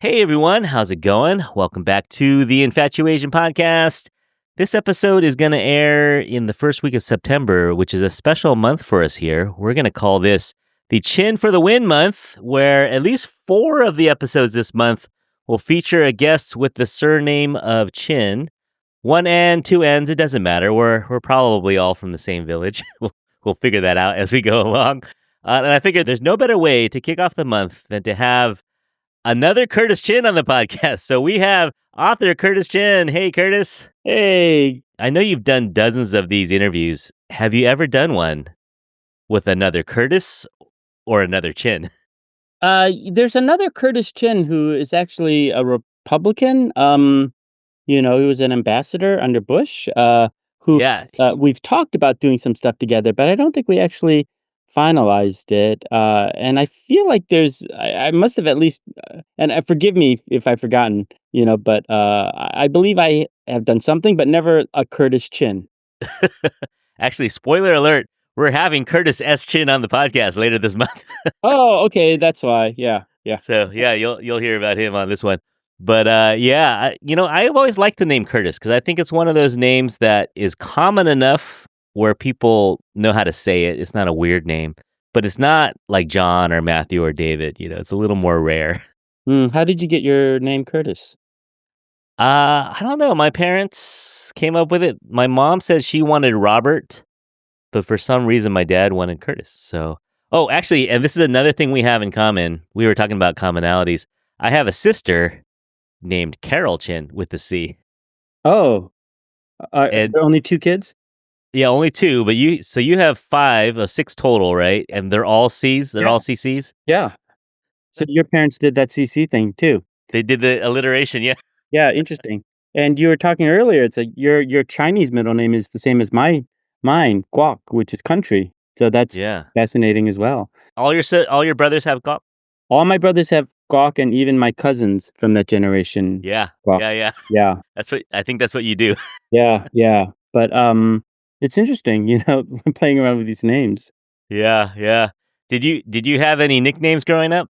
Hey everyone, how's it going? Welcome back to the Infatuasian podcast. This episode is going to air in the first week of September, which is a special month for us here. We're going to call this the Chin for the Win month, where at least 4 of the episodes this month will feature a guest with the surname of Chin. 1 N, 2 N's, it doesn't matter. We're probably all from the same village. We'll figure that out as we go along. And I figured there's no better way to kick off the month than to have another Curtis Chin on the podcast. So we have author Curtis Chin. Hey, Curtis. Hey. I know you've done dozens of these interviews. Have you ever done one with another Curtis or another Chin? There's another Curtis Chin who is actually a Republican. He was an ambassador under Bush. We've talked about doing some stuff together, but I don't think we actually finalized it. And I feel like I must have at least, and forgive me if I've forgotten, but I believe I have done something, but never a Curtis Chin. Actually, spoiler alert, we're having Curtis S. Chin on the podcast later this month. Oh, okay. That's why. Yeah. So yeah, you'll hear about him on this one. But I've always liked the name Curtis because I think it's one of those names that is common enough where people know how to say it. It's not a weird name, but it's not like John or Matthew or David. It's a little more rare. How did you get your name Curtis? I don't know. My parents came up with it. My mom said she wanted Robert, but for some reason my dad wanted Curtis. So, actually, and this is another thing we have in common. We were talking about commonalities. I have a sister named Carol Chin with the C. Oh, there are only 2 kids? Yeah, only 2, but you have 6 total, right? And they're all C's? They're all CC's? Yeah. So your parents did that CC thing too? They did the alliteration, yeah. Yeah, interesting. And you were talking earlier, it's like your Chinese middle name is the same as mine, Guok, which is country. So that's fascinating as well. All your brothers have Guok? All my brothers have Guok, and even my cousins from that generation. Yeah. Guok. Yeah. I think that's what you do. Yeah. But it's interesting, playing around with these names. Yeah. Did you have any nicknames growing up?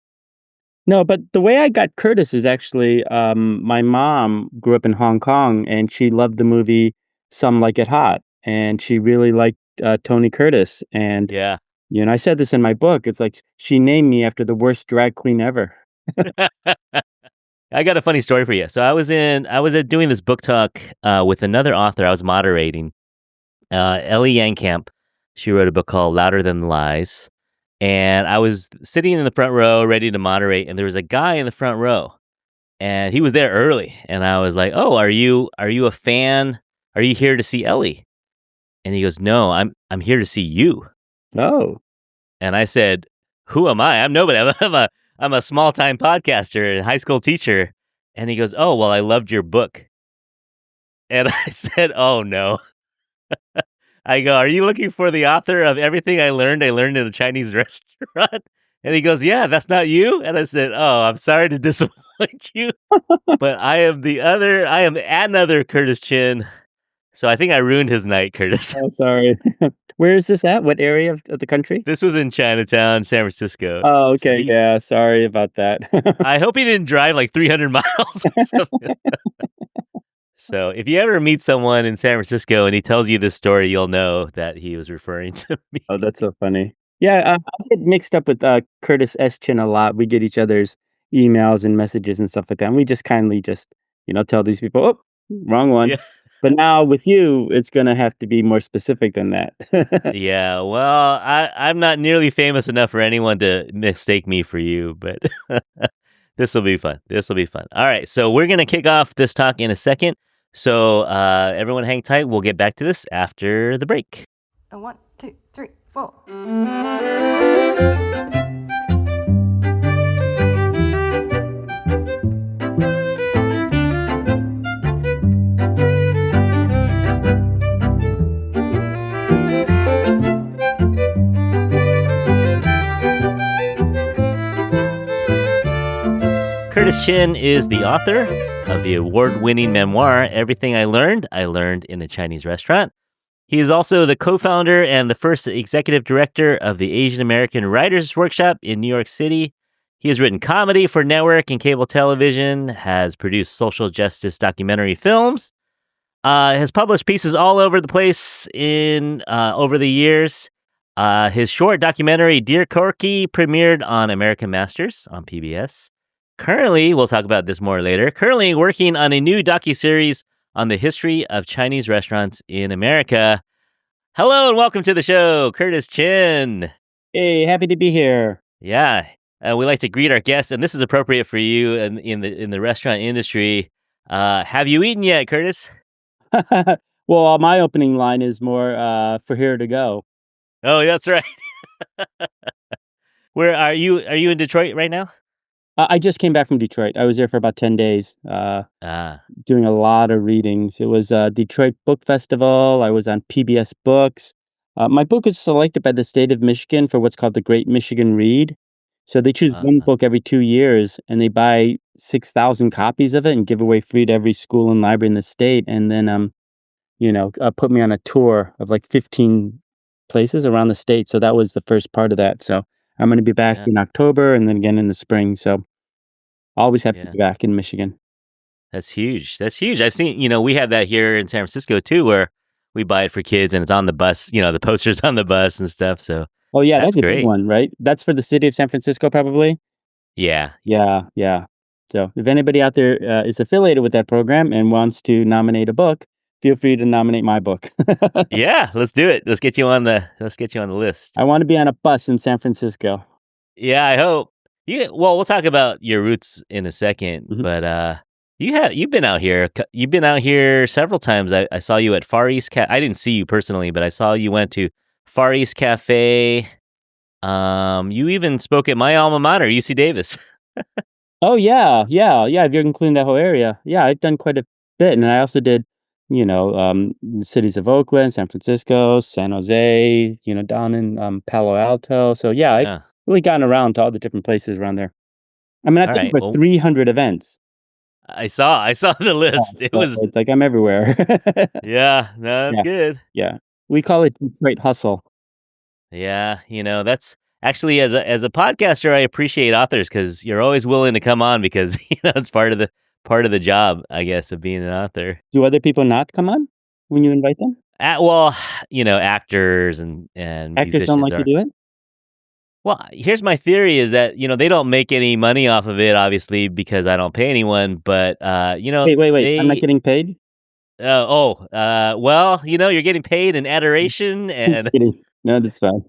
No, but the way I got Curtis is actually my mom grew up in Hong Kong, and she loved the movie Some Like It Hot, and she really liked Tony Curtis. And I said this in my book. It's like she named me after the worst drag queen ever. I got a funny story for you. So I was doing this book talk with another author. I was moderating. Ellie Yankamp. She wrote a book called Louder Than Lies. And I was sitting in the front row ready to moderate, and there was a guy in the front row. And he was there early. And I was like, "Oh, are you a fan? Are you here to see Ellie?" And he goes, "No, I'm here to see you." Oh. And I said, "Who am I? I'm nobody. I'm a small-time podcaster and high school teacher." And he goes, "Oh, well, I loved your book." And I said, "Oh, no." I go, "Are you looking for the author of Everything I Learned in a Chinese Restaurant?" And he goes, "Yeah, that's not you." And I said, "Oh, I'm sorry to disappoint you, but I am another Curtis Chin." So I think I ruined his night, Curtis. Oh, sorry. Where is this at? What area of the country? This was in Chinatown, San Francisco. Oh, okay. Yeah, sorry about that. I hope he didn't drive like 300 miles or something. So if you ever meet someone in San Francisco and he tells you this story, you'll know that he was referring to me. Oh, that's so funny. Yeah, I get mixed up with Curtis S. Chin a lot. We get each other's emails and messages and stuff like that. And we just kindly tell these people, "Oh, wrong one." Yeah. But now with you, it's going to have to be more specific than that. Yeah, well, I'm not nearly famous enough for anyone to mistake me for you, but this will be fun. All right, so we're going to kick off this talk in a second. So everyone hang tight. We'll get back to this after the break. 1, 2, 3, 4. Curtis Chin is the author of the award-winning memoir, Everything I Learned in a Chinese Restaurant. He is also the co-founder and the first executive director of the Asian American Writers Workshop in New York City. He has written comedy for network and cable television, has produced social justice documentary films, has published pieces all over the place in over the years. His short documentary, Dear Corky, premiered on American Masters on PBS. Currently, we'll talk about this more later, currently working on a new docuseries on the history of Chinese restaurants in America. Hello and welcome to the show, Curtis Chin. Hey, happy to be here. Yeah, we like to greet our guests, and this is appropriate for you in the restaurant industry. Have you eaten yet, Curtis? Well, my opening line is more for here to go. Oh, that's right. Where are you? Are you in Detroit right now? I just came back from Detroit. I was there for about 10 days, doing a lot of readings. It was Detroit Book Festival. I was on PBS Books. My book is selected by the state of Michigan for what's called the Great Michigan Read. So they choose one book every 2 years, and they buy 6,000 copies of it and give away free to every school and library in the state. And then, put me on a tour of like 15 places around the state. So that was the first part of that. So I'm going to be back in October and then again in the spring. So always happy to be back in Michigan. That's huge. That's huge. I've seen, we have that here in San Francisco too, where we buy it for kids and it's on the bus, the posters on the bus and stuff. So, oh yeah, that's a great. big one, right? That's for the city of San Francisco, probably. Yeah. So if anybody out there is affiliated with that program and wants to nominate a book, feel free to nominate my book. Yeah, let's do it. Let's get you on the list. I want to be on a bus in San Francisco. Yeah, I hope. Well, we'll talk about your roots in a second, but you've been out here. You've been out here several times. I saw you at Far East I didn't see you personally, but I saw you went to Far East Cafe. You even spoke at my alma mater, UC Davis. Oh yeah. If you're including that whole area, yeah, I've done quite a bit, and I also did, the cities of Oakland, San Francisco, San Jose, down in Palo Alto. So yeah, I've really gotten around to all the different places around there. I mean, I've done over 300 events. I saw the list. It's like I'm everywhere. Yeah, no, that's good. Yeah, we call it Detroit hustle. Yeah, that's actually as a podcaster, I appreciate authors because you're always willing to come on because it's part of the job, I guess, of being an author. Do other people not come on when you invite them? Well, actors and actors don't like to do it. Well, here's my theory: is that they don't make any money off of it, obviously, because I don't pay anyone. But wait, I'm not getting paid. Well, you're getting paid in adoration and. No, that's fine.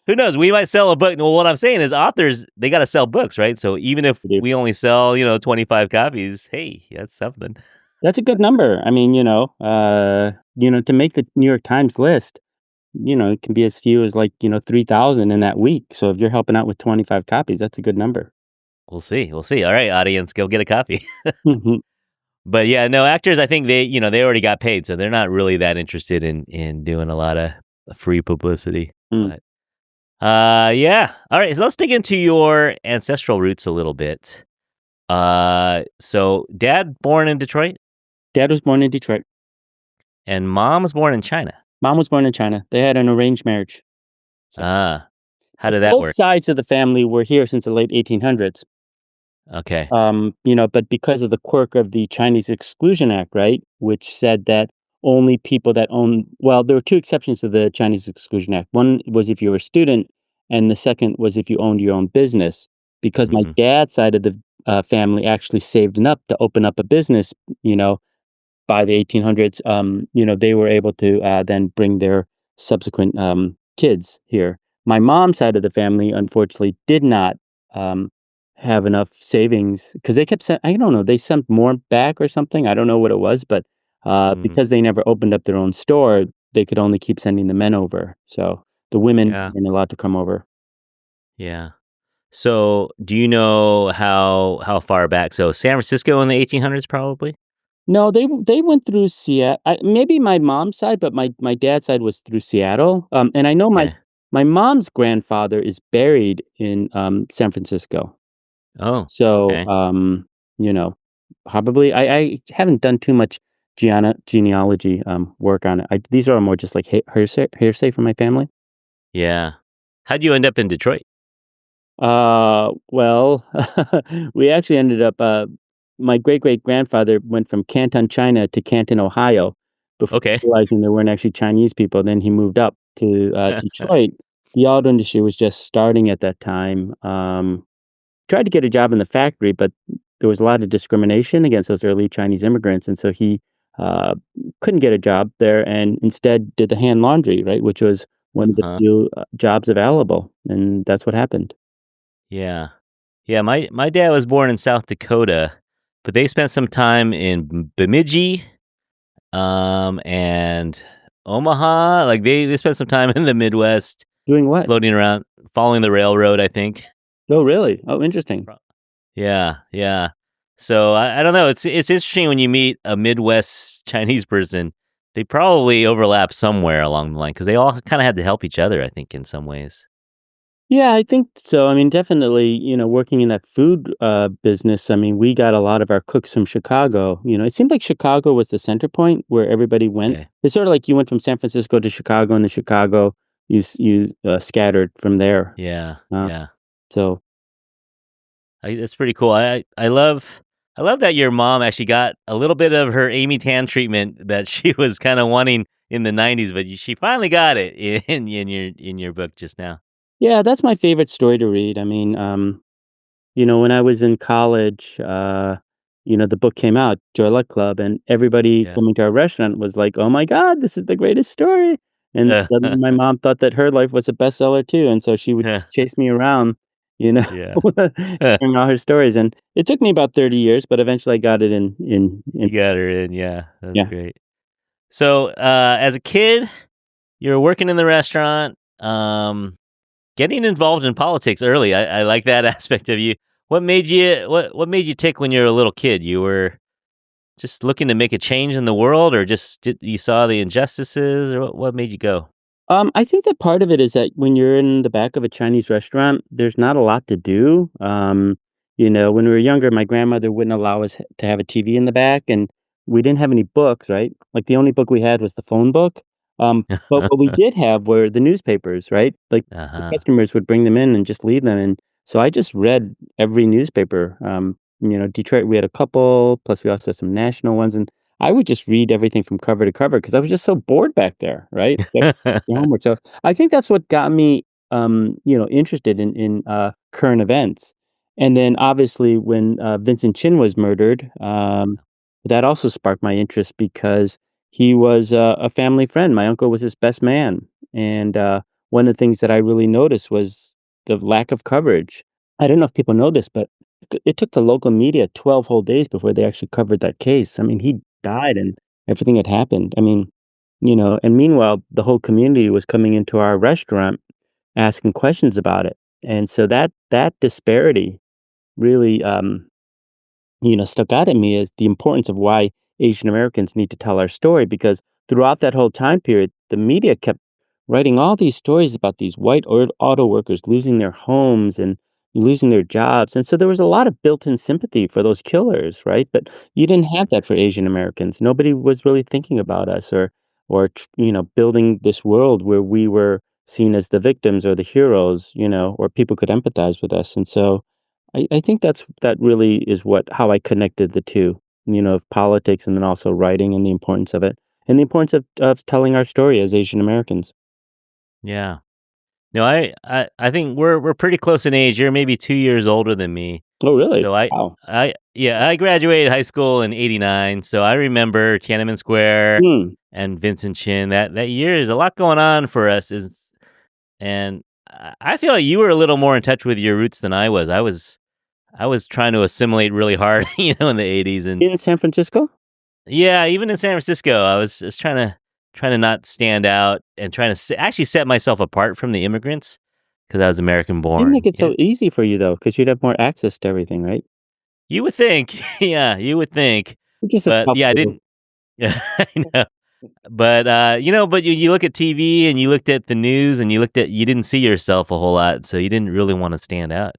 Who knows? We might sell a book. Well, what I'm saying is authors, they got to sell books, right? So even if we only sell, 25 copies, hey, that's something. That's a good number. I mean, to make the New York Times list, it can be as few as 3,000 in that week. So if you're helping out with 25 copies, that's a good number. We'll see. All right, audience, go get a copy. But yeah, no, actors, I think they already got paid, so they're not really that interested in doing a lot of free publicity. But yeah. All right, so let's dig into your ancestral roots a little bit. So dad born in Detroit? Dad was born in Detroit. And mom was born in China? Mom was born in China. They had an arranged marriage. So, how did that work? Both sides of the family were here since the late 1800s. Okay. But because of the quirk of the Chinese Exclusion Act, right, which said that only people that own, well, there were two exceptions to the Chinese Exclusion Act. One was if you were a student, and the second was if you owned your own business. Because my dad's side of the family actually saved enough to open up a business, by the 1800s, they were able to then bring their subsequent kids here. My mom's side of the family, unfortunately, did not have enough savings because they kept I don't know, they sent more back or something. I don't know what it was, but because they never opened up their own store, they could only keep sending the men over. So the women weren't allowed to come over. Yeah. So do you know how far back? So San Francisco in the 1800s, probably? No, they went through Seattle. Maybe my mom's side, but my dad's side was through Seattle. And I know my mom's grandfather is buried in San Francisco. Oh, so probably I haven't done too much genealogy work on it. These are more just like hearsay from my family. Yeah. How'd you end up in Detroit? Well, we actually ended up, my great-great-grandfather went from Canton, China to Canton, Ohio before Okay. realizing there weren't actually Chinese people. Then he moved up to, Detroit. The auto industry was just starting at that time. Tried to get a job in the factory, but there was a lot of discrimination against those early Chinese immigrants, and so he, uh, couldn't get a job there and instead did the hand laundry, right, which was one of the Uh-huh. few, jobs available, and that's what happened. Yeah. Yeah, my dad was born in South Dakota, but they spent some time in Bemidji, and Omaha. Like they spent some time in the Midwest, Doing what? floating around, following the railroad, I think. Oh, really? Oh, interesting. Yeah, yeah. So I don't know. It's interesting when you meet a Midwest Chinese person. They probably overlap somewhere along the line because they all kind of had to help each other, I think, in some ways. Yeah, I think so. I mean, definitely, working in that food business, I mean, we got a lot of our cooks from Chicago. It seemed like Chicago was the center point where everybody went. Okay. It's sort of like you went from San Francisco to Chicago, and then Chicago, you scattered from there. Yeah, Uh, yeah. so That's pretty cool. I love that your mom actually got a little bit of her Amy Tan treatment that she was kind of wanting in the '90s, but she finally got it in your book just now. yeah, that's my favorite story to read. I mean, when I was in college, the book came out, Joy Luck Club, and everybody Yeah. coming to our restaurant was like, "Oh my god, this is the greatest story." And suddenly my mom thought that her life was a bestseller too, and so she would chase me around, you know, Yeah. sharing all her stories. And it took me about 30 years, but eventually I got it in You got her in. Yeah, that's yeah. great. So, as a kid, you were working in the restaurant, getting involved in politics early. I like that aspect of you. What made you tick when you were a little kid? You were just looking to make a change in the world, or you saw the injustices, or what made you go? I think that part of it is that when you're in the back of a Chinese restaurant, there's not a lot to do. When we were younger, my grandmother wouldn't allow us to have a TV in the back, and we didn't have any books, right? Like the only book we had was the phone book. But what we did have were the newspapers, right? Like the Uh-huh. customers would bring them in and just leave them, and so I just read every newspaper. Detroit, we had a couple, plus we also had some national ones, and I would just read everything from cover to cover because I was just so bored back there, right? Your homework. So I think that's what got me, interested in current events. And then obviously when Vincent Chin was murdered, that also sparked my interest because he was a family friend. My uncle was his best man, and one of the things that I really noticed was the lack of coverage. I don't know if people know this, but it took the local media 12 whole days before they actually covered that case. I mean, he died and everything had happened. I mean, and meanwhile, the whole community was coming into our restaurant asking questions about it. And so that disparity really stuck out at me as the importance of why Asian Americans need to tell our story because throughout that whole time period, the media kept writing all these stories about these white auto workers losing their homes and losing their jobs. And so there was a lot of built-in sympathy for those killers, right? But you didn't have that for Asian Americans. Nobody was really thinking about us or building this world where we were seen as the victims or the heroes, or people could empathize with us. And so I think that really is how I connected the two, of politics and then also writing and the importance of it, and the importance of telling our story as Asian Americans. Yeah. No, I think we're pretty close in age. You're maybe 2 years older than me. Oh, really? So Wow. I graduated high school in '89. So I remember Tiananmen Square Hmm. and Vincent Chin. That year is a lot going on for us. And I feel like you were a little more in touch with your roots than I was. I was trying to assimilate really hard, in the '80s, and In San Francisco? yeah, even in San Francisco, I was just trying to not stand out and trying to actually set myself apart from the immigrants because I was American Seemed born. like it's Yeah, so easy for you though, because 'cause you'd have more access to everything, right? you would think, yeah, you would think, Which is a but tough yeah, I to do. didn't. Yeah, I know. But but you look at TV and you looked at the news and you didn't see yourself a whole lot, so you didn't really want to stand out.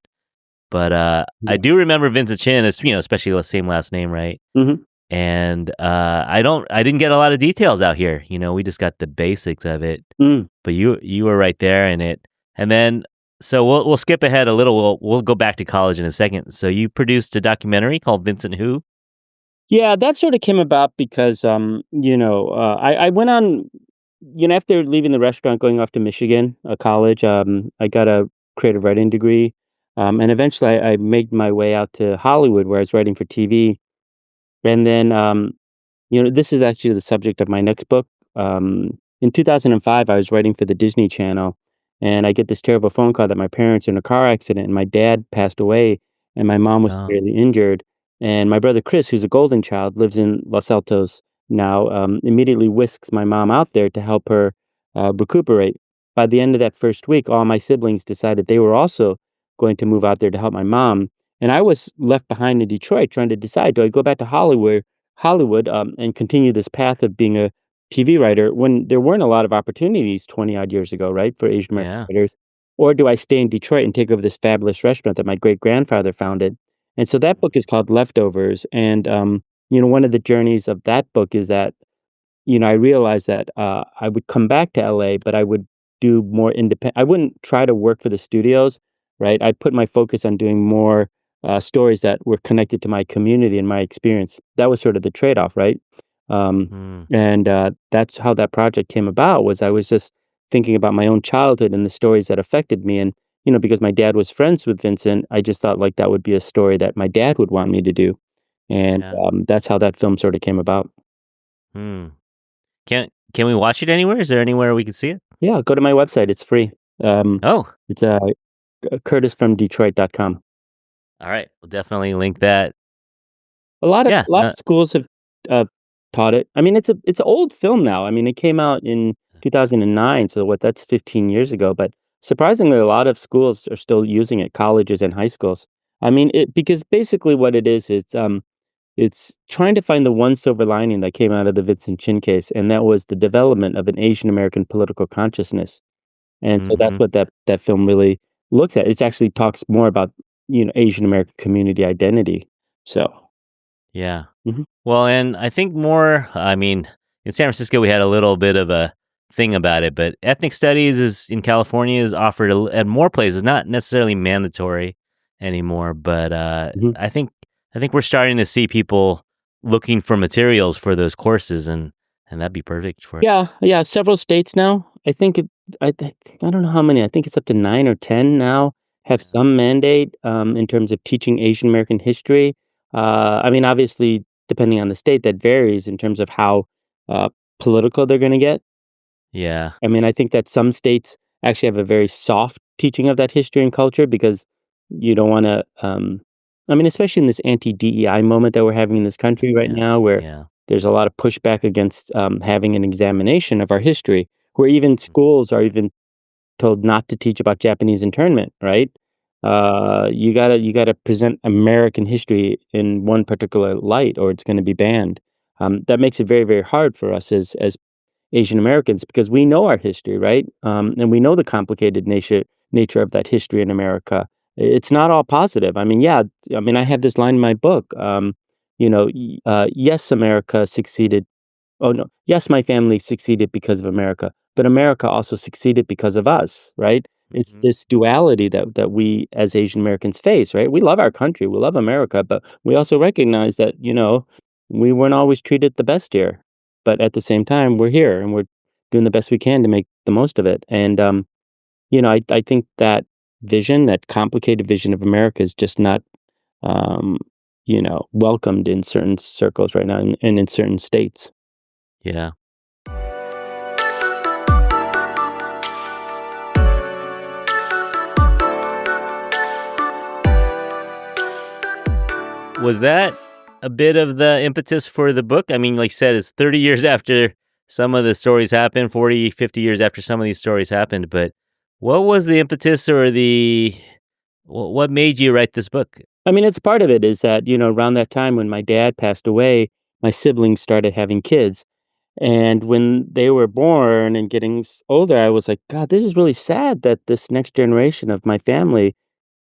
But I Yeah. do remember Vincent Chin, as especially the same last name, right? Mhm. And I didn't get a lot of details out here. We just got the basics of it. Mm. But you were right there in it. And then So we'll skip ahead a little. We'll go back to college in a second. So you produced a documentary called Vincent Who? Yeah, that sort of came about because, I went on, after leaving the restaurant, going off to Michigan, college, I got a creative writing degree. And eventually I made my way out to Hollywood where I was writing for TV. And then, this is actually the subject of my next book. In 2005, I was writing for the Disney Channel, and I get this terrible phone call that my parents are in a car accident, and my dad passed away, and my mom was Oh, severely injured. And my brother Chris, who's a golden child, lives in Los Altos now, immediately whisks my mom out there to help her recuperate. By the end of that first week, all my siblings decided they were also going to move out there to help my mom. And I was left behind in Detroit trying to decide, do I go back to Hollywood, and continue this path of being a TV writer when there weren't a lot of opportunities 20 odd years ago, right, for Asian American yeah. writers? Or do I stay in Detroit and take over this fabulous restaurant that my great grandfather founded? And so that book is called Leftovers. And, one of the journeys of that book is that I realized that, I would come back to LA, but I would do more independent. I wouldn't try to work for the studios, right? I'd put my focus on doing more, stories that were connected to my community and my experience. That was sort of the trade-off, right? Um, Mm, and, that's how that project came about was I was just thinking about my own childhood and the stories that affected me, and, because my dad was friends with Vincent, I just thought, like, that would be a story that my dad would want me to do, and, yeah. that's how that film sorta came about. Hmm. Can we watch it anywhere? Is there anywhere we can see it? Yeah, go to my website, it's free. Um, Oh, it's, curtisfromdetroit.com. all right. We'll definitely link that. A lot of Yeah. a lot of schools have, uh, taught it. I mean, it's an old film now. I mean, it came out in 2009, so that's 15 years ago, but surprisingly, a lot of schools are still using it, colleges and high schools. I mean, because basically what it is, it's trying to find the one silver lining that came out of the Vincent Chin case, and that was the development of an Asian American political consciousness. And so that's Hmm. what that film really looks at. It actually talks more about, Asian American community identity. So, Yeah. mhm. Well, and I think more, I mean, in San Francisco, we had a little bit of a thing about it, but ethnic studies is in California is offered at more places, not necessarily mandatory anymore, but Mhm. I think we're starting to see people looking for materials for those courses, and that'd be perfect for it. Yeah, yeah, several states now. I don't know how many. I think it's up to 9 or 10 now have Yeah. some mandate, in terms of teaching Asian American history. I mean, obviously, depending on the state, that varies in terms of how, uh, political they're gonna get. Yeah. I mean, I think that some states actually have a very soft teaching of that history and culture because you don't wanna, I mean, especially in this anti-DEI moment that we're having in this country right Yeah. now, where Yeah. there's a lot of pushback against, having an examination of our history, where even Mm, schools are even told not to teach about Japanese internment, right? You gotta present American history in one particular light, or it's gonna be banned. That makes it very, very hard for us as Asian Americans because we know our history, right? And we know the complicated nature of that history in America. It's not all positive. I mean, yeah, I mean, I have this line in my book. Yes, America succeeded. Oh no, yes, my family succeeded because of America, but America also succeeded because of us, right? It's mhm. this duality that we as Asian Americans face, right? We love our country, we love America, but we also recognize that, we weren't always treated the best here. But at the same time, we're here and we're doing the best we can to make the most of it. And I think that vision, that complicated vision of America is just not um, welcomed in certain circles right now and in certain states. Yeah. Was that a bit of the impetus for the book? I mean, like you said, it's 30 years after some of the stories happened, 40, 50 years after some of these stories happened, but what was the impetus or what made you write this book? I mean, it's part of it is that, around that time when my dad passed away, my siblings started having kids. And when they were born and getting older, I was like, God, this is really sad that this next generation of my family,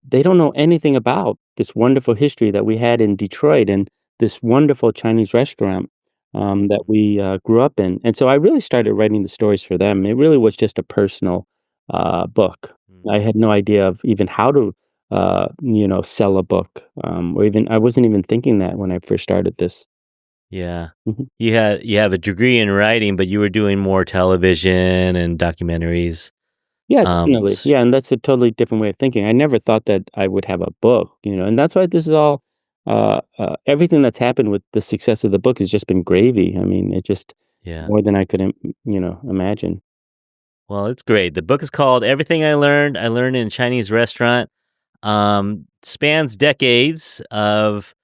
they don't know anything about this wonderful history that we had in Detroit and this wonderful Chinese restaurant that we grew up in. And so I really started writing the stories for them. It really was just a personal book. I had no idea of even how to, sell a book, or even I wasn't even thinking that when I first started this. Yeah. Mhm. You have a degree in writing, but you were doing more television and documentaries. Yeah, Um, definitely. s- Yeah, and that's a totally different way of thinking. I never thought that I would have a book, and that's why this is all, everything that's happened with the success of the book has just been gravy. I mean, it just yeah. more than I could, imagine. Well, it's great. The book is called Everything I Learned in a Chinese Restaurant. Spans decades of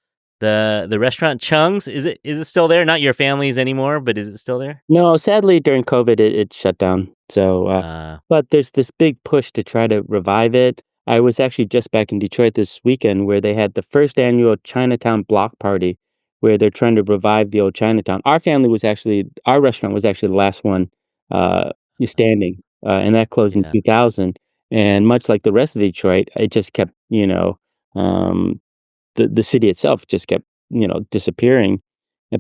the restaurant Chung's. Is it still there? Not your family's anymore, but is it still there? No, sadly, during COVID, it shut down. So, Uh, but there's this big push to try to revive it. I was actually just back in Detroit this weekend where they had the first annual Chinatown block party where they're trying to revive the old Chinatown. Our restaurant was actually the last one standing, and that closed in yeah. 2000. And much like the rest of Detroit, it just kept, um, the city itself just kept, disappearing.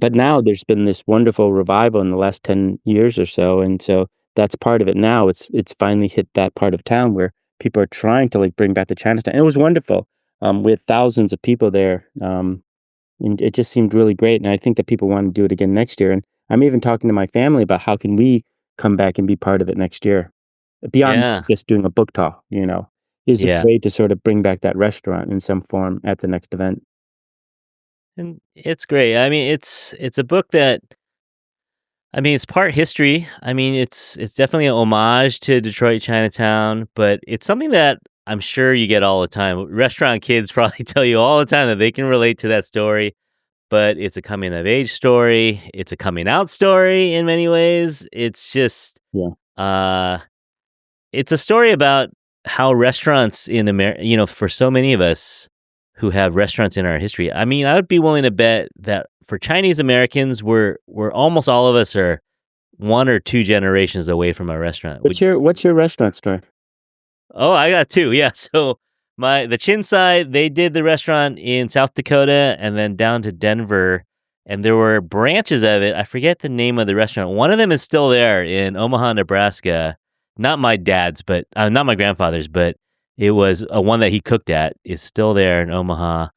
But now there's been this wonderful revival in the last 10 years or so, and so that's part of it now. It's finally hit that part of town where people are trying to, like, bring back the Chinatown, and it was wonderful. We had thousands of people there, and it just seemed really great, and I think that people wanna do it again next year, and I'm even talking to my family about how can we come back and be part of it next year, beyond Yeah. just doing a book talk, Is it Yeah. great to sort of bring back that restaurant in some form at the next event? And it's great. I mean, it's a book that it's part history. It's definitely an homage to Detroit Chinatown, but it's something that I'm sure you get all the time. Restaurant kids probably tell you all the time that they can relate to that story, but it's a coming of age story. It's a coming out story in many ways. It's just Yeah. uh it's a story about how restaurants in America, for so many of us who have restaurants in our history. I would be willing to bet that for Chinese Americans, we're almost all of us are one or two generations away from a restaurant. What's your restaurant store? Oh, I got two. Yeah. So the Chin side, they did the restaurant in South Dakota and then down to Denver. And there were branches of it. I forget the name of the restaurant. One of them is still there in Omaha, Nebraska. Not my dad's, but not my grandfather's, but it was one that he cooked at is still there in Omaha.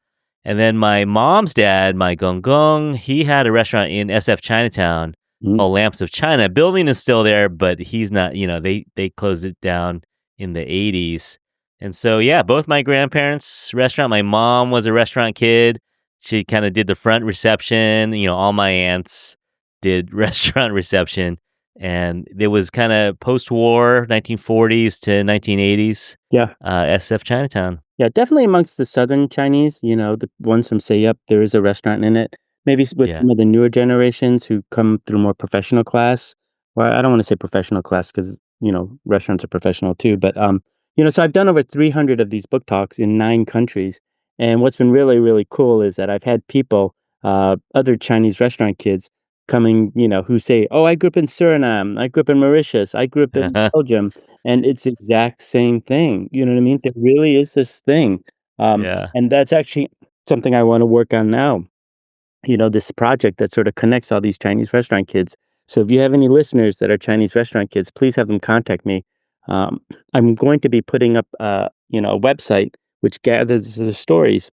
And then my mom's dad, my Gong Gong, he had a restaurant in SF Chinatown Mhm. called Lamps of China. Building is still there, but he's not, they closed it down in the 80s. And so, yeah, both my grandparents' restaurant, my mom was a restaurant kid. She kind of did the front reception. All my aunts did restaurant reception. And it was kind of post war, 1940s to 1980s, Yeah. SF Chinatown. Yeah, definitely amongst the Southern Chinese, the ones from Say Up, there is a restaurant in it. Maybe with Yeah. some of the newer generations who come through more professional class. Well, I don't want to say professional class because, restaurants are professional too. But, so I've done over 300 of these book talks in 9 countries. And what's been really, really cool is that I've had people, other Chinese restaurant kids coming, who say, "Oh, I grew up in Suriname. I grew up in Mauritius. I grew up in Belgium." And it's the exact same thing, you know what I mean? There really is this thing, Yeah. and that's actually something I wanna work on now, this project that sort of connects all these Chinese restaurant kids. So if you have any listeners that are Chinese restaurant kids, please have them contact me. Um, I'm going to be putting up, a website which gathers the stories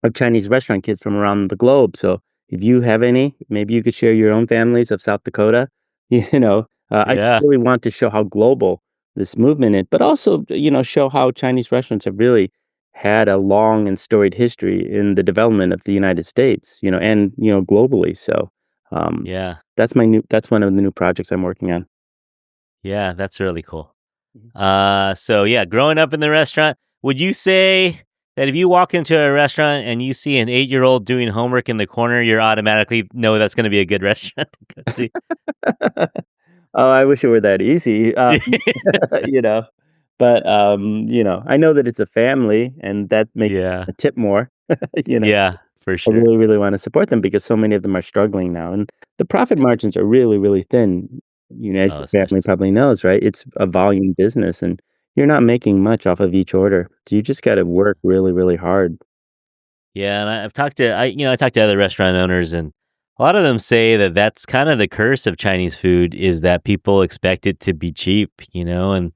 of Chinese restaurant kids from around the globe. So if you have any, maybe you could share your own families of South Dakota. I just Yeah. really want to show how global this movement is, but also, show how Chinese restaurants have really had a long and storied history in the development of the United States, and, globally. So um, Yeah. that's one of the new projects I'm working on. Yeah. That's really cool. Mhm. So yeah, growing up in the restaurant, would you say that if you walk into a restaurant and you see an 8-year-old doing homework in the corner, you're automatically know that's going to be a good restaurant to go to? Oh, I wish it were that easy, you know? But, I know that it's a family, and that makes Yeah. a tip more, you know? Yeah, for I sure. really, really wanna support them because so many of them are struggling now, and the profit margins are really, really thin, as Oh, your family especially. probably knows, right? It's a volume business, and you're not making much off of each order, so you just gotta work really, really hard. Yeah, and I talked to other restaurant owners, and a lot of them say that that's kind of the curse of Chinese food is that people expect it to be cheap, and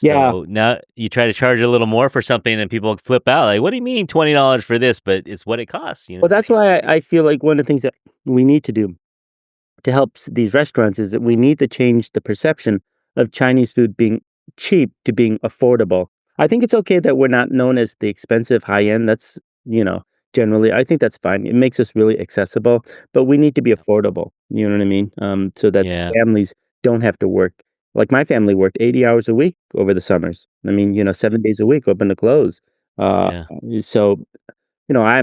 Yeah. So now you try to charge a little more for something and people flip out. Like, what do you mean $20 for this? But it's what it costs, Well, that's why I feel like one of the things that we need to do to help these restaurants is that we need to change the perception of Chinese food being cheap to being affordable. I think it's okay that we're not known as the expensive high end. That's, generally, I think that's fine. It makes us really accessible, but we need to be affordable. You know what I mean? So that Yeah. families don't have to work. Like my family worked 80 hours a week over the summers. I mean, 7 days a week, open to close. Uh, Yeah. so I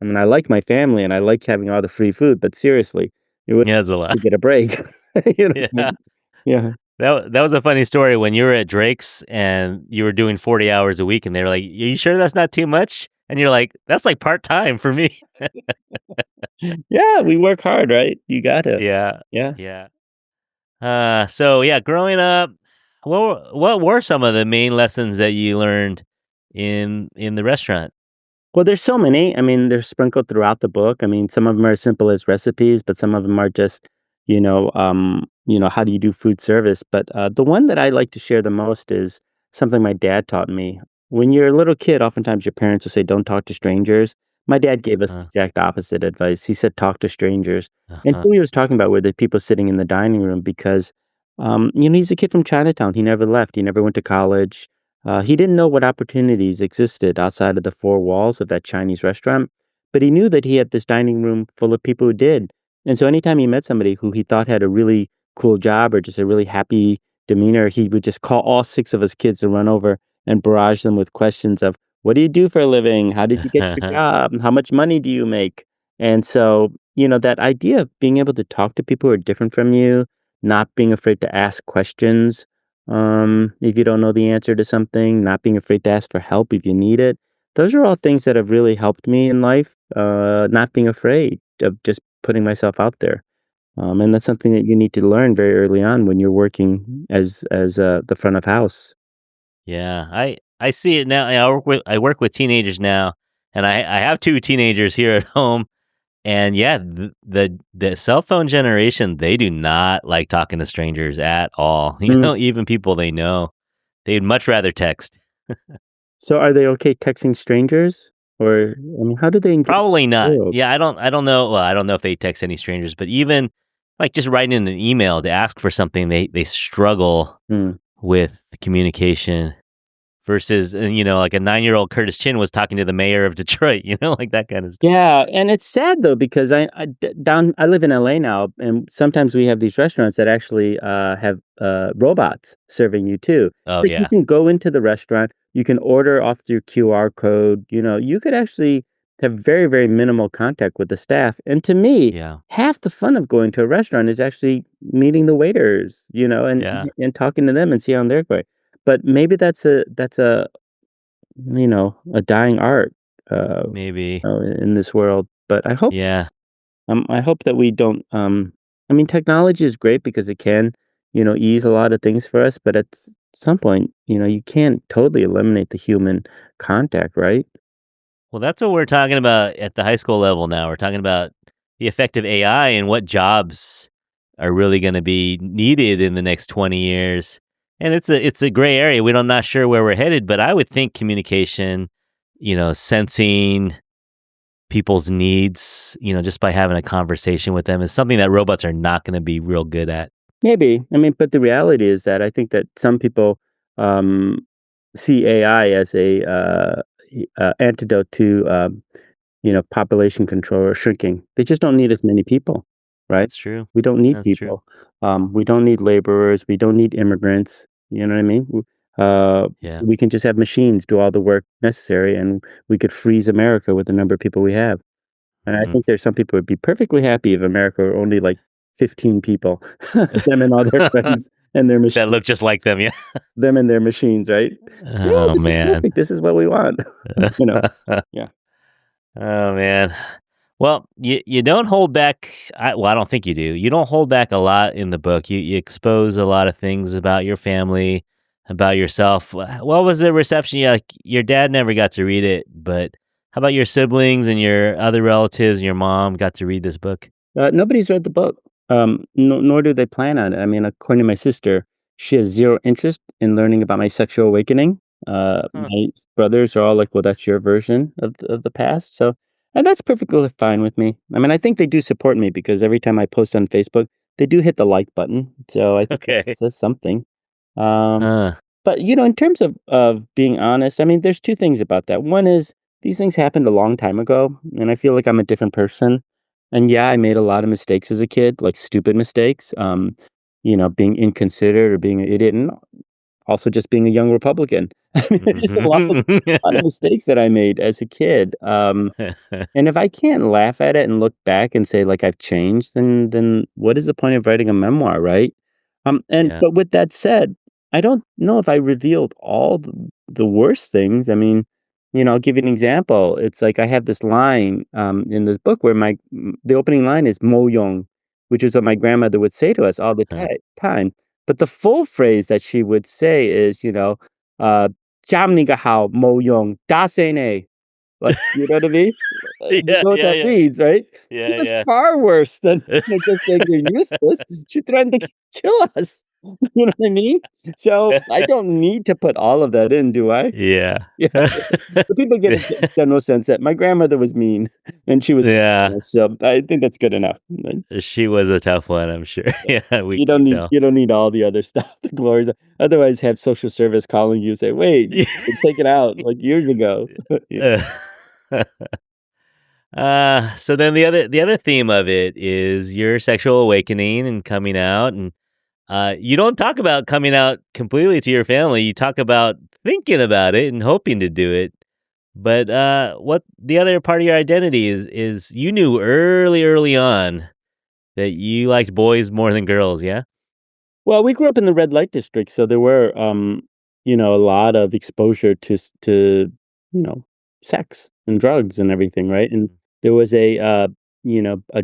mean, I like my family and I like having all the free food, but seriously, it would Yeah, it's a nice lot. to get a break. You know what I Yeah. mean? Yeah. That was a funny story when you were at Drake's and you were doing 40 hours a week and they were like, "Are you sure that's not too much?" And you're like, "That's like part-time for me." Yeah, we work hard, right? You gotta. Yeah. Yeah. Yeah. So yeah, growing up, what were some of the main lessons that you learned in the restaurant? Well, there's so many. I mean, they're sprinkled throughout the book. I mean, some of them are as simple as recipes, but some of them are just, how do you do food service? But the one that I like to share the most is something my dad taught me. When you're a little kid, oftentimes your parents will say, "Don't talk to strangers." My dad gave us the Uh-huh. exact opposite advice. He said, "Talk to strangers." And Uh-huh. who he was talking about were the people sitting in the dining room because, he's a kid from Chinatown. He never left. He never went to college. He didn't know what opportunities existed outside of the four walls of that Chinese restaurant, but he knew that he had this dining room full of people who did. And so anytime he met somebody who he thought had a really cool job or just a really happy demeanor, he would just call all six of his kids to run over and barrage them with questions of, "What do you do for a living? How did you get your job? How much money do you make?" And so, that idea of being able to talk to people who are different from you, not being afraid to ask questions, if you don't know the answer to something, not being afraid to ask for help if you need it. Those are all things that have really helped me in life. Not being afraid of just putting myself out there. And that's something that you need to learn very early on when you're working as the front of house. Yeah, I see it now. I work with teenagers now, and I have two teenagers here at home. And yeah, the cell phone generation, they do not like talking to strangers at all. Mm. Even people they know, they'd much rather text. So are they okay texting strangers? Or I mean, how do they engage Probably the not. world? Yeah, I don't know. Well, I don't know if they text any strangers, but even like just writing an email to ask for something, they struggle Mm. with the communication versus like a 9-year-old Curtis Chin was talking to the mayor of Detroit. Like that kind of stuff. Yeah, and it's sad though because I live in LA now, and sometimes we have these restaurants that actually have robots serving you too. Oh Like you yeah, can go into the restaurant, you can order off your QR code. You could actually have very very minimal contact with the staff. And to me, yeah, half the fun of going to a restaurant is actually meeting the waiters, and yeah. and talking to them and see how they're going. But maybe that's a a dying art, Maybe. in this world. But Yeah. I hope that we don't. I mean, technology is great because it can, ease a lot of things for us. But at some point, you can't totally eliminate the human contact, right? Well, that's what we're talking about at the high school level now. We're talking about the effect of AI and what jobs are really going to be needed in the next 20 years. And it's a gray area. We're not sure where we're headed, but I would think communication, sensing people's needs, just by having a conversation with them is something that robots are not going to be real good at. Maybe. I mean, but the reality is that I think that some people um, see AI as a antidote to population control or shrinking. They just don't need as many people, right? That's true. We don't need That's true. people. We don't need laborers. We don't need immigrants. You know what I mean? Yeah. We can just have machines do all the work necessary, and we could freeze America with the number of people we have. And I Mhm. think there's some people who would be perfectly happy if America were only like 15 people, them and all their friends and their That machines, look just like them. Yeah. them and their machines, right? Yeah, Oh this is man. perfect. This is what we want. you know? Yeah. Oh man. Well, you don't hold back. I don't think you do. You don't hold back a lot in the book. You expose a lot of things about your family, about yourself. What was the reception? Like your dad never got to read it, but how about your siblings and your other relatives and your mom got to read this book? Nobody's read the book, nor do they plan on it. I mean, according to my sister, She has zero interest in learning about my sexual awakening. My brothers are all like, "Well, that's your version of the past." So, and that's perfectly fine with me. I mean, I think they do support me because every time I post on Facebook, they do hit the like button. So I think that Okay. says something. Um, Uh, but in terms of being honest, I mean, there's two things about that. One is these things happened a long time ago, and I feel like I'm a different person. And yeah, I made a lot of mistakes as a kid, like stupid mistakes. Being inconsiderate or being an idiot, and also just being a young Republican. I mean, there's just a lot of mistakes that I made as a kid. And if I can't laugh at it and look back and say, like, I've changed, then what is the point of writing a memoir, right? Yeah. But with that said, I don't know if I revealed all the worst things. I mean, I'll give you an example. It's like I have this line in the book where the opening line is "Mo Yong," which is what my grandmother would say to us all the time. But the full phrase that she would say is, uh, "Jam ni ga hao Mo Yong da se ne." Like, you know what I mean? You Yeah, know what yeah, that yeah. means, right? She Yeah, was yeah. far worse than, just saying you're useless. She threatened to kill us. You know what I mean? So, I don't need to put all of that in, do I? Yeah. Yeah. But people get a general sense that my grandmother was mean, and she was Yeah. so I think that's good enough. She was a tough one, I'm sure. Yeah, we You can don't need tell. you don't need all the other stuff, the glories. Otherwise, have social service calling you, say, "Wait, take it out, like, years ago." Yeah. So then the other theme of it is your sexual awakening and coming out, and you don't talk about coming out completely to your family. You talk about thinking about it and hoping to do it. But what the other part of your identity is you knew early on that you liked boys more than girls, yeah? Well, we grew up in the red light district, so there were, a lot of exposure to you know, sex and drugs and everything, right? And there was a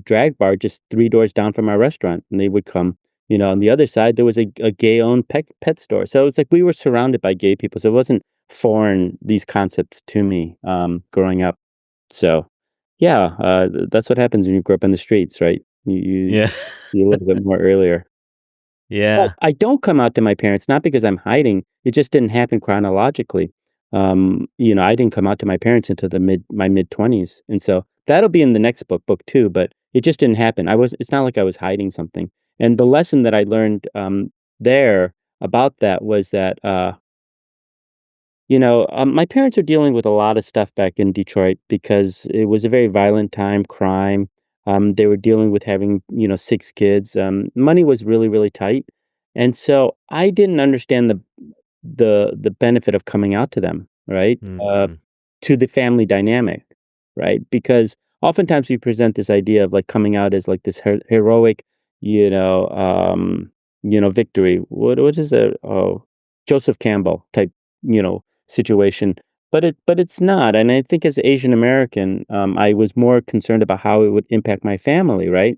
drag bar just 3 doors down from our restaurant, and they would come. On the other side, there was a gay-owned pet store. So it's like we were surrounded by gay people, so it wasn't foreign, these concepts to me, growing up. So, yeah, that's what happens when you grow up in the streets, right? You Yeah. you a little bit more earlier. But Yeah. I don't come out to my parents, not because I'm hiding, it just didn't happen chronologically. I didn't come out to my parents until my mid-20s, and so that'll be in the next book 2, but it just didn't happen. It's not like I was hiding something, and the lesson that I learned, there about that was that, my parents are dealing with a lot of stuff back in Detroit because it was a very violent time, crime. They were dealing with having, 6 kids. Money was really, really tight. And so I didn't understand the benefit of coming out to them, right? Mhm. To the family dynamic, right? Because oftentimes we present this idea of like coming out as like this heroic, victory. What is it? Oh, Joseph Campbell type, situation. But it's not. And I think as Asian American, I was more concerned about how it would impact my family, right?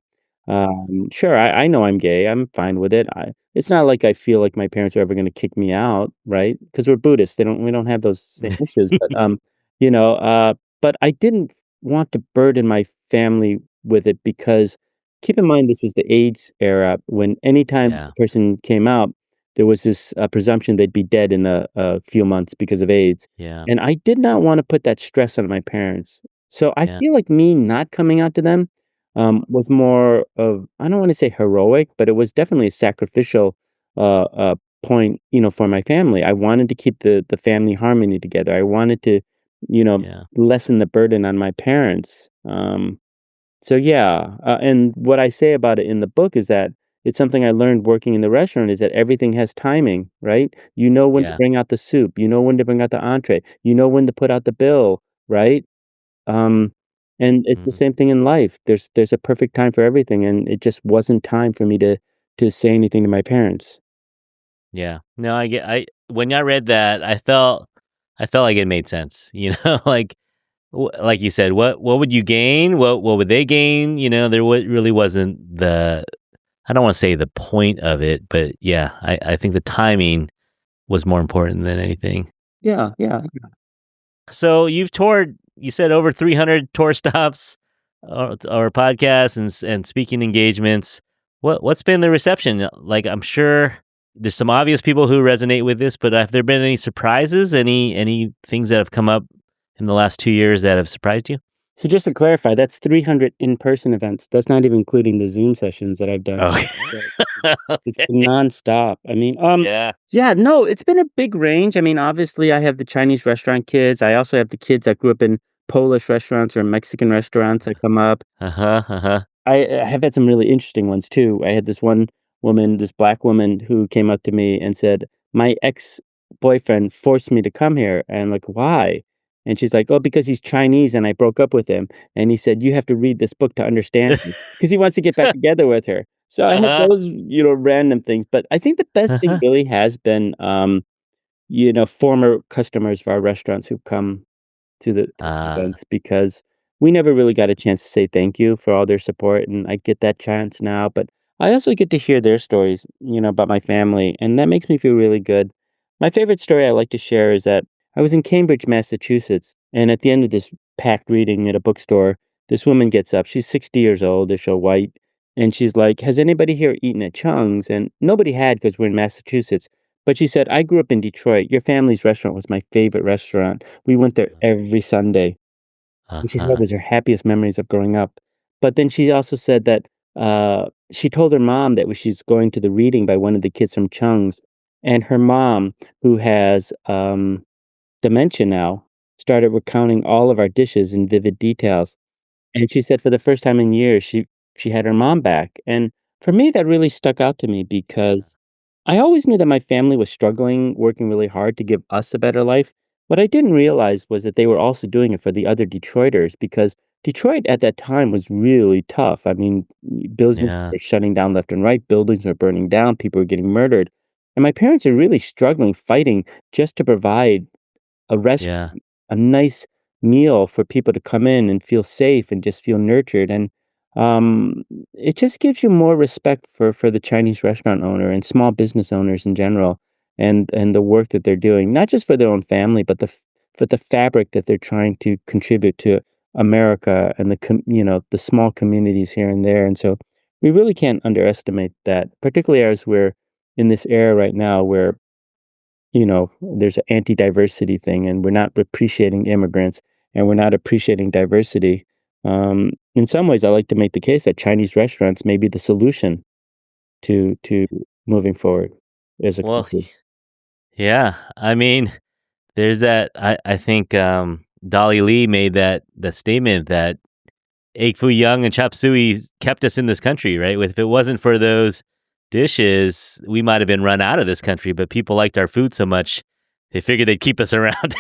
Sure, I know I'm gay. I'm fine with it. It's not like I feel like my parents are ever going to kick me out, right? Because we're Buddhists. We don't have those same issues. You know, uh, but I didn't want to burden my family with it because keep in mind this was the AIDS era when anytime Yeah. a person came out, there was this presumption they'd be dead in a few months because of AIDS. Yeah. And I did not want to put that stress on my parents. So I Yeah. feel like me not coming out to them was more of I don't want to say heroic, but it was definitely a sacrificial point, for my family. I wanted to keep the family harmony together. I wanted to, you know, Yeah. lessen the burden on my parents. So yeah, and what I say about it in the book is that it's something I learned working in the restaurant is that everything has timing, right? You know when to Yeah. bring out the soup, you know when to bring out the entree, you know when to put out the bill, right? Um, and it's the Mhm. same thing in life. There's a perfect time for everything, and it just wasn't time for me to say anything to my parents. Yeah. No, I when I read that, I felt like it made sense, like like you said, what would you gain? What would they gain? There really wasn't I don't want to say the point of it, but yeah, I think the timing was more important than anything. Yeah, yeah. So you said over 300 tour stops or podcasts and speaking engagements. What's been the reception? Like, I'm sure there's some obvious people who resonate with this, but have there been any surprises? Any things that have come up in the last 2 years that have surprised you? So just to clarify, that's 300 in-person events. That's not even including the Zoom sessions that I've done. Oh, It's okay. been nonstop. I mean, Yeah. yeah, no, it's been a big range. I mean, obviously, I have the Chinese restaurant kids. I also have the kids that grew up in Polish restaurants or Mexican restaurants that come up. Uh-huh, uh-huh. I have had some really interesting ones too. I had this one woman, this black woman, who came up to me and said, "My ex-boyfriend forced me to come here." And I'm like, "Why?" And she's like, "Oh, because he's Chinese and I broke up with him. And he said, you have to read this book to understand me because he wants to get back together with her." So I had Uh-huh, those, random things. But I think the best thing uh-huh. really has been, former customers of our restaurants who come to the Ah, events because we never really got a chance to say thank you for all their support, and I get that chance now, but I also get to hear their stories, about my family, and that makes me feel really good. My favorite story I like to share is that I was in Cambridge, Massachusetts, and at the end of this packed reading at a bookstore, this woman gets up. She's 60 years old, ish or white, and she's like, "Has anybody here eaten at Chung's?" And nobody had because we're in Massachusetts. But she said, "I grew up in Detroit. Your family's restaurant was my favorite restaurant. We went there every Sunday." And she said that uh-huh. was her happiest memories of growing up. But then she also said that, she told her mom that she's going to the reading by one of the kids from Chung's, and her mom, who has, dementia now, started recounting all of our dishes in vivid details. And she said for the first time in years, she had her mom back, and for me, that really stuck out to me because I always knew that my family was struggling, working really hard to give us a better life. What I didn't realize was that they were also doing it for the other Detroiters because Detroit at that time was really tough. I mean, businesses Yeah, were shutting down left and right, buildings were burning down, people were getting murdered. And my parents are really struggling, fighting just to provide a restaurant, yeah, a nice meal for people to come in and feel safe and just feel nurtured. And um, it just gives you more respect for the Chinese restaurant owner and small business owners in general, and the work that they're doing, not just for their own family, but for the fabric that they're trying to contribute to America and the small communities here and there. And so we really can't underestimate that, particularly as we're in this era right now where there's an anti-diversity thing, and we're not appreciating immigrants, and we're not appreciating diversity. In some ways, I like to make the case that Chinese restaurants may be the solution to moving forward as a well, country. yeah, I mean, there's that I think, Dolly Lee made that statement that egg foo young and chop suey kept us in this country, right? If it wasn't for those dishes, we might have been run out of this country, but people liked our food so much, they figured they'd keep us around,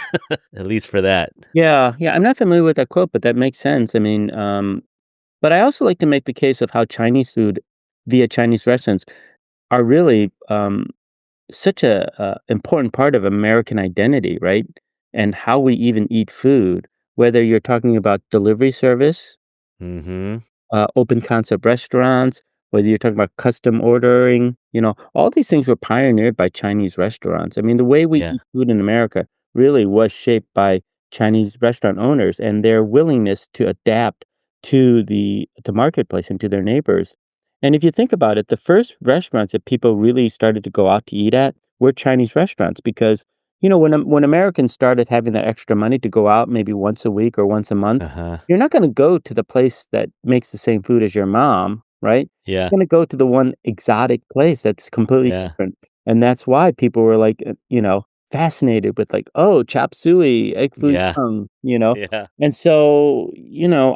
at least for that. Yeah, yeah, I'm not familiar with that quote, but that makes sense. I mean, but I also like to make the case of how Chinese food via Chinese restaurants are really such a important part of American identity, right? And how we even eat food, whether you're talking about delivery service, Mhm. open concept restaurants, whether you're talking about custom ordering, all these things were pioneered by Chinese restaurants. I mean, the way we Yeah, eat food in America really was shaped by Chinese restaurant owners and their willingness to adapt to the marketplace and to their neighbors. And if you think about it, the first restaurants that people really started to go out to eat at were Chinese restaurants because when Americans started having that extra money to go out maybe once a week or once a month, uh-huh. you're not gonna go to the place that makes the same food as your mom, right? Yeah, You're gonna go to the one exotic place that's completely yeah, different, and that's why people were, like, fascinated with, like, "Oh, chop suey, egg foo yeah, young," yeah, And so,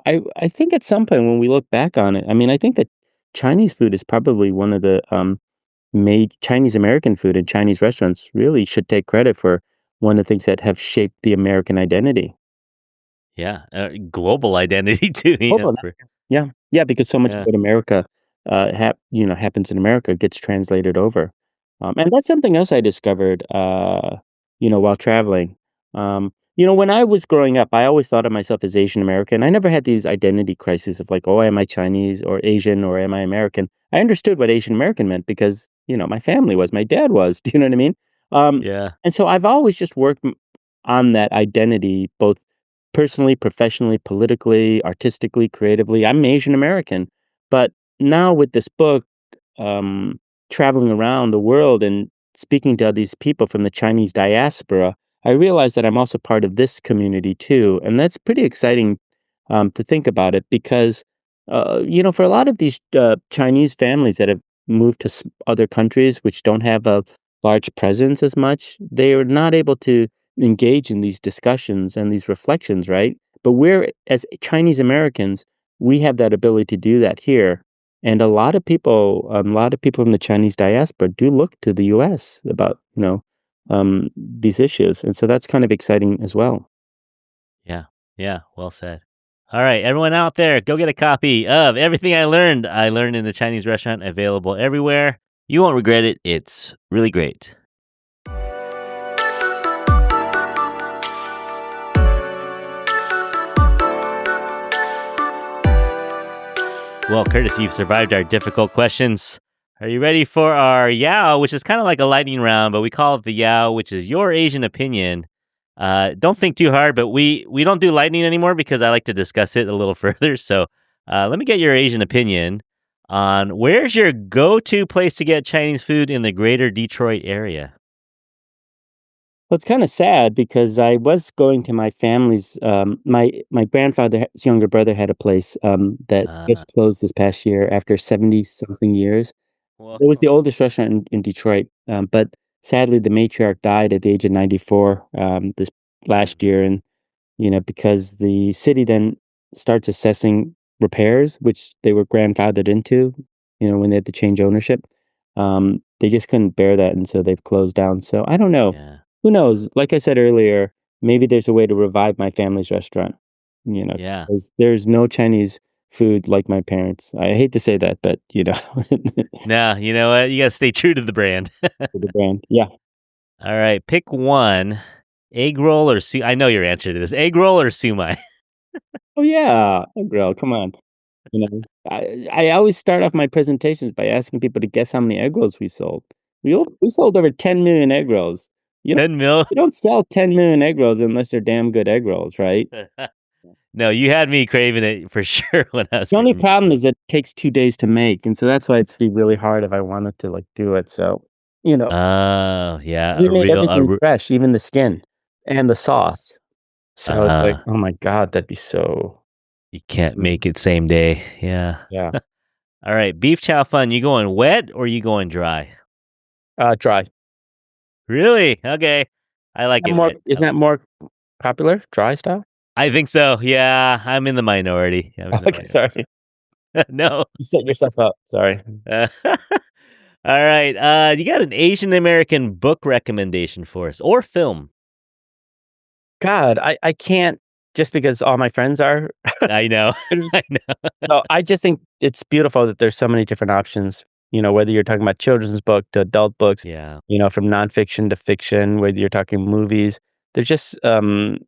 I think at some point when we look back on it, I mean, I think that Chinese food is probably one of the, made Chinese American food and Chinese restaurants really should take credit for one of the things that have shaped the American identity. yeah, global identity too, yeah, Global for now. Yeah. Yeah, because so much of yeah, what America, happens in America gets translated over. And that's something else I discovered, while traveling. When I was growing up, I always thought of myself as Asian American. I never had these identity crises of like, oh, am I Chinese or Asian or am I American? I understood what Asian American meant because, my family was, my dad was. Do you know what I mean? Um, yeah, and so I've always just worked on that identity, both personally, professionally, politically, artistically, creatively. I'm Asian American. But now with this book, um, traveling around the world and speaking to these people from the Chinese diaspora, I realized that I'm also part of this community too, and that's pretty exciting to think about it because, for a lot of these Chinese families that have moved to other countries which don't have a large presence as much, they are not able to engage in these discussions and these reflections, right? But we're, as Chinese Americans, we have that ability to do that here. And a lot of people in the Chinese diaspora do look to the U.S. about, these issues. And so that's kind of exciting as well. Yeah. Yeah. Well said. All right, everyone out there, go get a copy of Everything I Learned. I Learned in the Chinese Restaurant, available everywhere. You won't regret it. It's really great. Well, Curtis, you've survived our difficult questions. Are you ready for our Yao, which is kind of like a lightning round, but we call it the Yao, which is your Asian opinion. Don't think too hard, but we don't do lightning anymore because I like to discuss it a little further. So let me get your Asian opinion on where's your go-to place to get Chinese food in the greater Detroit area? Well, it's kind of sad because I was going to my family's. My grandfather's younger brother had a place that just closed this past year after 70 something years. It was the oldest restaurant in Detroit, but sadly the matriarch died at the age of 94 this last year, and because the city then starts assessing repairs, which they were grandfathered into, when they had to change ownership. They just couldn't bear that, and so they've closed down. So I don't know. Yeah. Who knows? Like I said earlier, maybe there's a way to revive my family's restaurant. Yeah. Because there's no Chinese food like my parents. I hate to say that, but No, you know what? You got to stay true to the brand. the brand. Yeah. All right, pick one. Egg roll or I know your answer to this. Egg roll or sumai? Oh yeah, girl, come on. I always start off my presentations by asking people to guess how many egg rolls we sold. We sold over 10 million egg rolls. 10 mil? You don't sell 10 million egg rolls unless they're damn good egg rolls, right? No, you had me craving it for sure when I was. The only problem is it takes 2 days to make, and so that's why it's be really hard if I wanted to do it. So, Oh, yeah, we made everything fresh, even the skin and the sauce. So it's like, oh my god, that'd be so. You can't make it same day. Yeah. Yeah. All right, beef chow fun. You going wet or you going dry? Dry. Really? Okay. I like it. Isn't that more popular, dry style? I think so. Yeah, I'm in the minority. Okay, sorry. No. You set yourself up. Sorry. All right. You got an Asian American book recommendation for us or film? God, I can't just because all my friends are. I know. I know. No, I just think it's beautiful that there's so many different options. Whether you're talking about children's book to adult books, Yeah. From nonfiction to fiction, whether you're talking movies, there's just, a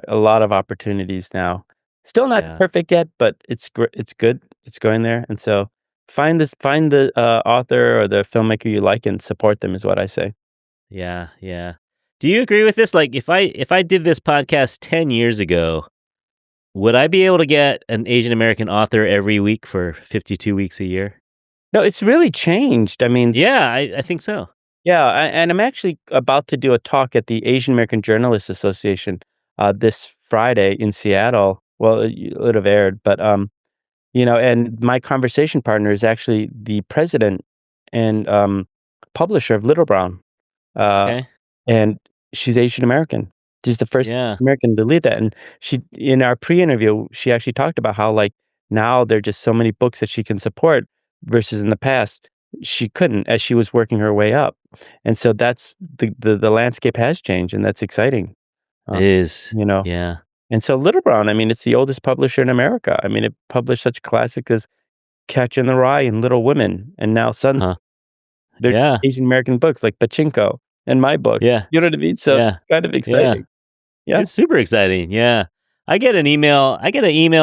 lot of opportunities now. Still not perfect yet, but it's good. It's going there. And so find the author or the filmmaker you like and support them is what I say. Yeah. Yeah. Do you agree with this? Like if I did this podcast 10 years ago, would I be able to get an Asian American author every week for 52 weeks a year? No, it's really changed. I mean, yeah, I think so. Yeah, and I'm actually about to do a talk at the Asian American Journalists Association this Friday in Seattle. Well, it would have aired, but and my conversation partner is actually the president and publisher of Little Brown, Okay. and she's Asian American. She's the first American to lead that, and she in our pre-interview she actually talked about how now there are just so many books that she can support versus in the past she couldn't as she was working her way up. And so that's the landscape has changed, and that's exciting. It is. Yeah. And so Little Brown, I mean, it's the oldest publisher in America. I mean, it published such classics as Catcher in the Rye and Little Women, and now they're Asian American books like Pachinko and my book. Yeah. You know what I mean? So it's kind of exciting. Yeah. It's super exciting. Yeah. I get an email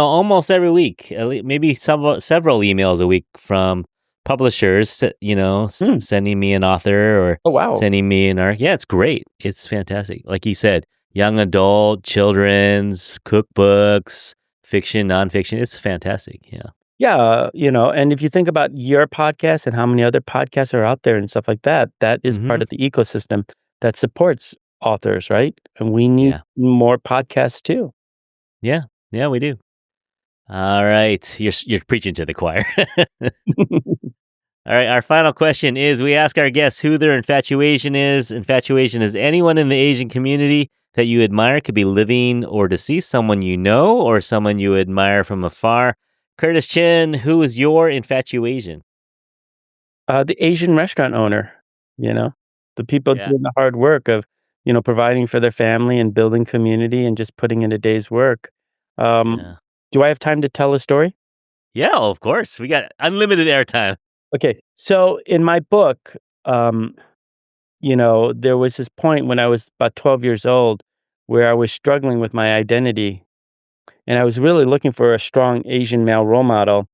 almost every week, maybe several emails a week from publishers, sending me an author or sending me an arc. Yeah, it's great. It's fantastic. Like you said, young adult, children's, cookbooks, fiction, nonfiction. It's fantastic. Yeah. Yeah, and if you think about your podcast and how many other podcasts are out there and stuff like that, that is part of the ecosystem that supports authors, right? And we need more podcasts too. Yeah, we do. All right, you're preaching to the choir. All right, our final question is: we ask our guests who their infatuation is. Infatuation is anyone in the Asian community that you admire, could be living or deceased, someone you know or someone you admire from afar. Curtis Chin, who is your infatuation? The Asian restaurant owner, the people doing the hard work of, providing for their family and building community and just putting in a day's work. Do I have time to tell a story? Yeah, of course. We got unlimited airtime. Okay, so in my book, there was this point when I was about 12 years old where I was struggling with my identity, and I was really looking for a strong Asian male role model.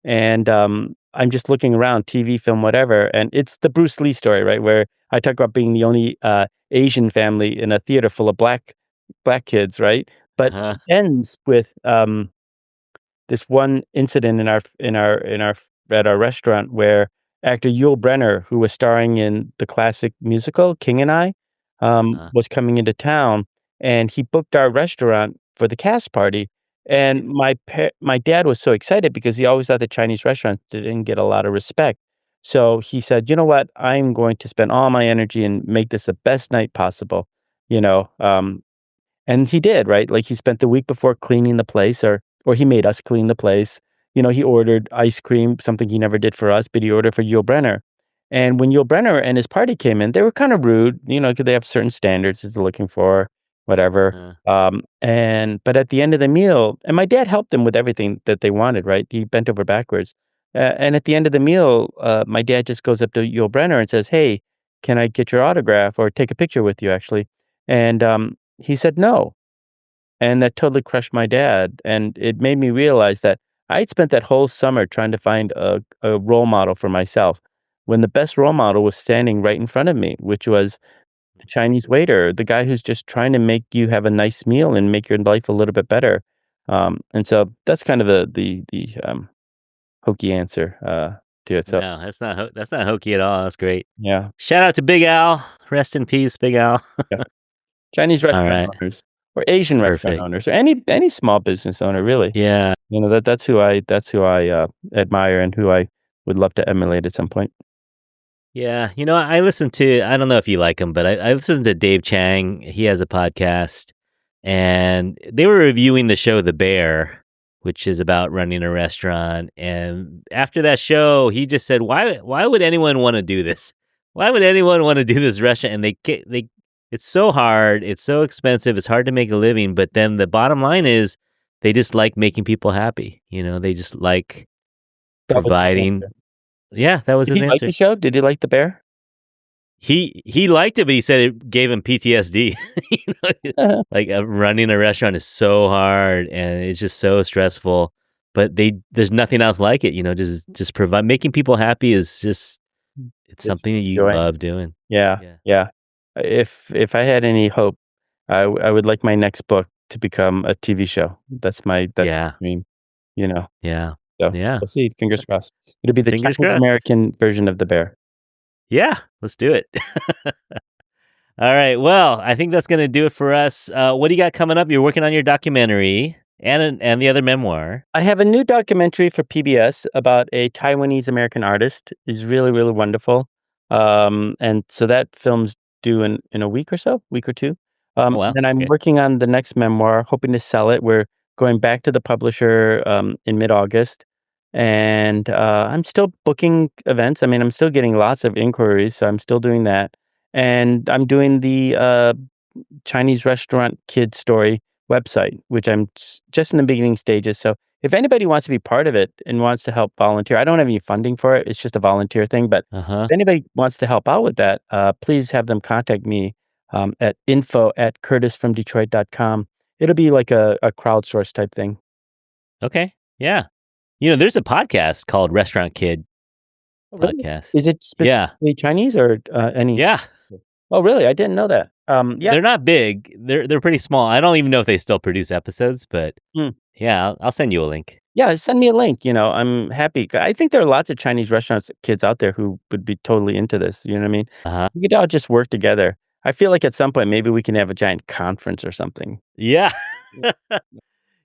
And I'm just looking around, TV, film, whatever, and it's the Bruce Lee story, right? Where I talk about being the only Asian family in a theater full of black kids, right? But it ends with this one incident in our at our restaurant where actor Yul Brynner, who was starring in the classic musical King and I, was coming into town, and he booked our restaurant for the cast party. And my dad was so excited because he always thought the Chinese restaurants didn't get a lot of respect. So he said, "You know what? I'm going to spend all my energy and make this the best night possible." You know, um, and he did, right? Like, he spent the week before cleaning the place, or he made us clean the place. He ordered ice cream, something he never did for us, but he ordered for Yul Brynner. And when Yul Brynner and his party came in, they were kind of rude, because they have certain standards that they're looking for, whatever. But at the end of the meal, and my dad helped them with everything that they wanted, right? He bent over backwards. And at the end of the meal, my dad just goes up to Yul Brynner and says, "Hey, can I get your autograph or take a picture with you, actually?" And he said no. And that totally crushed my dad. And it made me realize that I'd spent that whole summer trying to find a role model for myself when the best role model was standing right in front of me, which was the Chinese waiter, the guy who's just trying to make you have a nice meal and make your life a little bit better. And so that's kind of the hokey answer to it. So No, that's not hokey at all. That's great. yeah, Shout out to Big Al. Rest in peace, Big Al. yeah. Chinese All restaurant right. owners or Asian restaurant Perfect. owners or any small business owner, really. Yeah. That's who I admire and who I would love to emulate at some point. Yeah. I listen to, I don't know if you like him, but I listen to Dave Chang. He has a podcast, and they were reviewing the show The Bear, which is about running a restaurant. And after that show, he just said, why would anyone want to do this? Why would anyone want to do this restaurant? And it's so hard. It's so expensive. It's hard to make a living. But then the bottom line is they just like making people happy. They just like That was his providing. answer. Yeah, that was Did his he like answer. the show? Did he like The Bear? He liked it, but he said it gave him PTSD. Like running a restaurant is so hard and it's just so stressful. But there's nothing else like it. Just provide making people happy is just it's something that you joy. love doing. Yeah. If I had any hope, I would like my next book to become a TV show. That's my dream. Yeah. So Yeah. we'll see. Fingers crossed. It'll be the Fingers Chinese crossed. American version of The Bear. Yeah, let's do it. All right. Well, I think that's going to do it for us. What do you got coming up? You're working on your documentary and the other memoir. I have a new documentary for PBS about a Taiwanese American artist. Is really, really wonderful. And so that film's due in a week or two. Wow. Then I'm Okay. working on the next memoir, hoping to sell it. We're going back to the publisher in mid-August. And I'm still booking events. I mean, I'm still getting lots of inquiries, so I'm still doing that. And I'm doing the Chinese restaurant kid story website, which I'm just in the beginning stages. So if anybody wants to be part of it and wants to help volunteer, I don't have any funding for it. It's just a volunteer thing. But if anybody wants to help out with that, please have them contact me at info@curtisfromdetroit.com. It'll be like a crowdsource type thing. Okay. Yeah. There's a podcast called Restaurant Kid Really? Podcast. Is it specifically Chinese or any? Yeah. Oh, really? I didn't know that. Yeah. They're not big. They're pretty small. I don't even know if they still produce episodes, but yeah, I'll send you a link. Yeah, send me a link. I'm happy. I think there are lots of Chinese restaurants kids out there who would be totally into this. You know what I mean? Uh-huh. We could all just work together. I feel like at some point maybe we can have a giant conference or something. Yeah.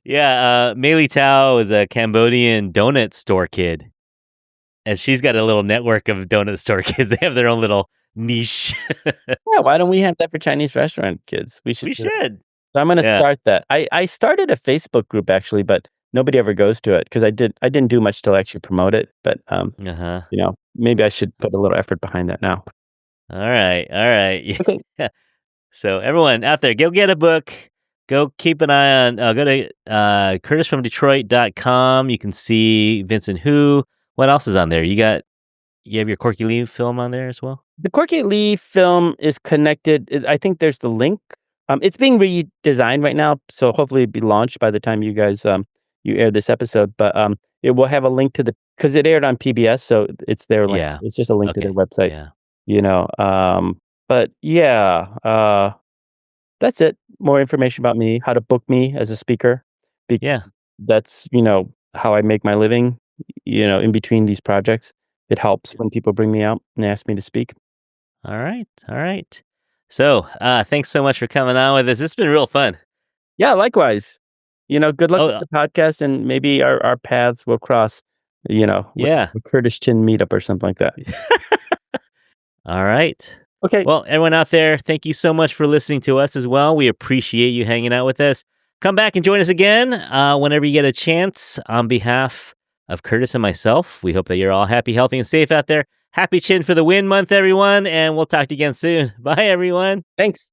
Yeah, Mei Li Tao is a Cambodian donut store kid, and she's got a little network of donut store kids. They have their own little niche. Yeah, why don't we have that for Chinese restaurant kids? We should We do that. should. So I'm gonna Yeah. start that. I started a Facebook group actually, but nobody ever goes to it because I didn't do much to actually promote it. But Uh-huh. maybe I should put a little effort behind that now. All right. Okay. Yeah. So everyone out there, go get a book. Go keep an eye on, go to curtisfromdetroit.com. You can see Vincent Hu. What else is on there? You have your Corky Lee film on there as well? The Corky Lee film is connected. I think there's the link. It's being redesigned right now, so hopefully it'll be launched by the time you guys you air this episode. But it will have a link to because it aired on PBS, so it's their link. Yeah. It's just a link to their Okay. website. Yeah. But yeah, that's it. More information about me, how to book me as a speaker. Yeah. That's how I make my living. In between these projects, it helps when people bring me out and ask me to speak. All right. All right. So, thanks so much for coming on with us. It's been real fun. Yeah, likewise. Good luck Oh, with the podcast, and maybe our paths will cross, with yeah. a Kurdish Chin meetup or something like that. All right. Okay. Well, everyone out there, thank you so much for listening to us as well. We appreciate you hanging out with us. Come back and join us again whenever you get a chance. On behalf of Curtis and myself, we hope that you're all happy, healthy, and safe out there. Happy Chin for the Win Month, everyone, and we'll talk to you again soon. Bye, everyone. Thanks.